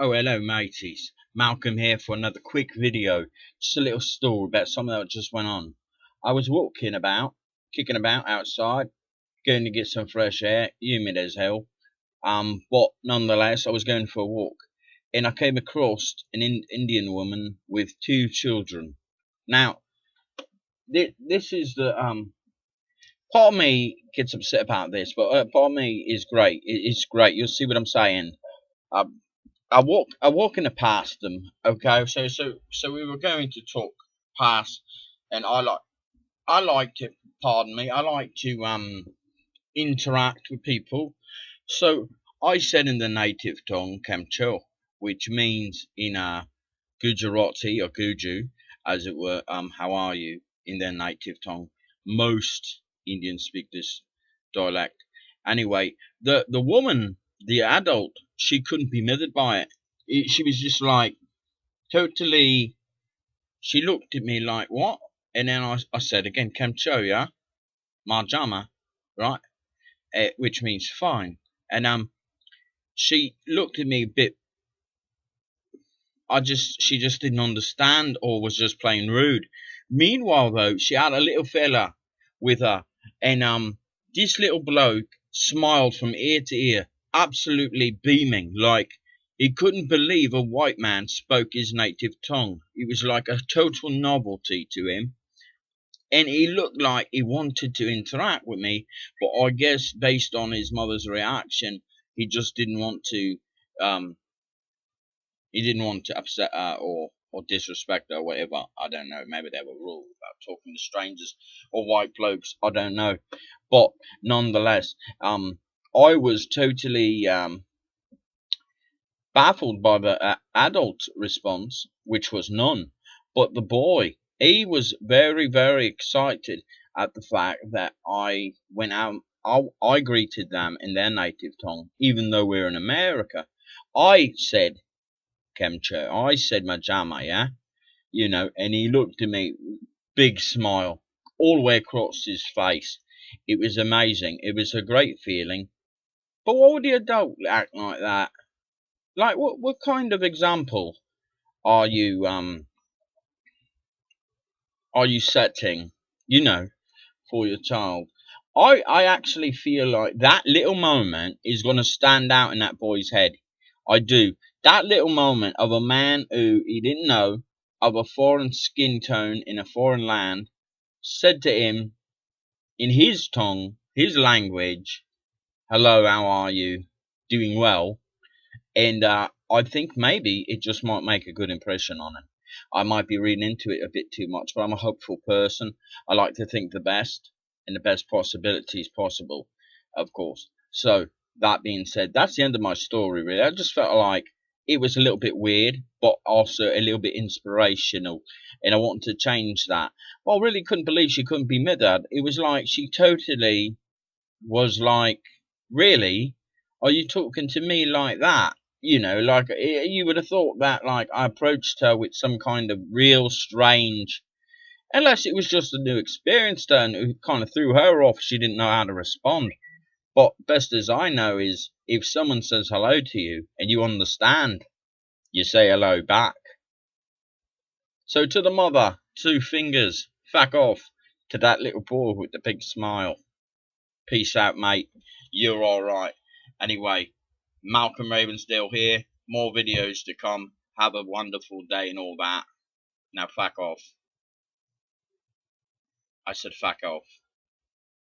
Oh, hello, mateys. Malcolm here for another quick video. Just a little story about something that just went on. I was walking about, kicking about outside, going to get some fresh air, humid as hell. But nonetheless, I was going for a walk, and I came across an Indian woman with two children. Now, this is the part of me gets upset about this, but part of me is great. It's great. You'll see what I'm saying. Um, I walking past them. Okay, so we were going to talk past, and I like to, pardon me, I like to interact with people. So I said in the native tongue, Kamcho, which means in Gujarati or Guju, as it were, how are you in their native tongue. Most Indians speak this dialect. Anyway, the woman, the adult, she couldn't be mothered by She was just like totally. She looked at me like what, and then I said again, Kamcho, yeah, Marjama, right, which means fine, and she looked at me a bit. She just didn't understand or was just plain rude. Meanwhile, though, she had a little fella with her, and this little bloke smiled from ear to ear, absolutely beaming, like he couldn't believe a white man spoke his native tongue. It was like a total novelty to him, and he looked like he wanted to interact with me, but I guess based on his mother's reaction, he just didn't want to. Um, he didn't want to upset her or disrespect her or whatever. I don't know. Maybe they were rules about talking to strangers or white blokes. I don't know. But nonetheless, I was totally baffled by the adult response, which was none. But the boy, he was very, very excited at the fact that I went out. I greeted them in their native tongue, even though we're in America. I said, Kemcho. I said Majama, yeah? And he looked at me, big smile, all the way across his face. It was amazing. It was a great feeling. But why would the adult act like that? Like, what kind of example are you setting, for your child? I actually feel like that little moment is going to stand out in that boy's head. I do. That little moment of a man who he didn't know, of a foreign skin tone in a foreign land, said to him in his tongue, his language, hello, how are you? Doing well? And I think maybe it just might make a good impression on him. I might be reading into it a bit too much, but I'm a hopeful person. I like to think the best and the best possibilities possible, of course. So, that being said, that's the end of my story, really. I just felt like it was a little bit weird, but also a little bit inspirational, and I wanted to change that. Well, I really couldn't believe she couldn't be mothered. It was like she totally was like, really? Are you talking to me like that? Like you would have thought that like I approached her with some kind of real strange, unless it was just a new experience to her and it kind of threw her off. She didn't know how to respond. But best as I know is if someone says hello to you and you understand, you say hello back. So to the mother, two fingers, fuck off. To that little boy with the big smile. Peace out, mate. You're alright. Anyway, Malcolm Ravensdale here. More videos to come. Have a wonderful day and all that. Now, fuck off. I said fuck off.